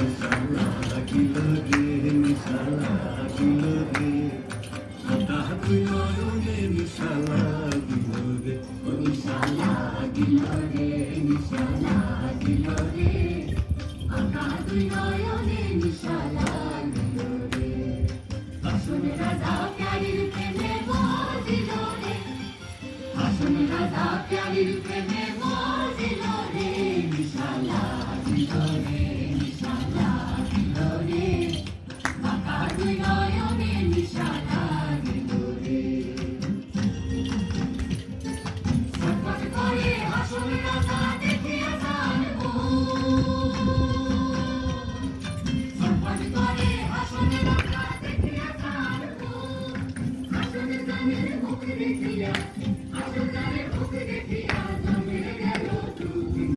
লাগিল রে নিশা লাগিল রে হঠাৎ নয়নে নিশা লাগিল রে নিশা লাগিল রে নিশা লাগিল রে হঠাৎ নয়নে নিশা লাগিল রে হাসুন রাজা প্যারির প্রেমে বাজিল রে হাসুন রাজা প্যারির প্রেমে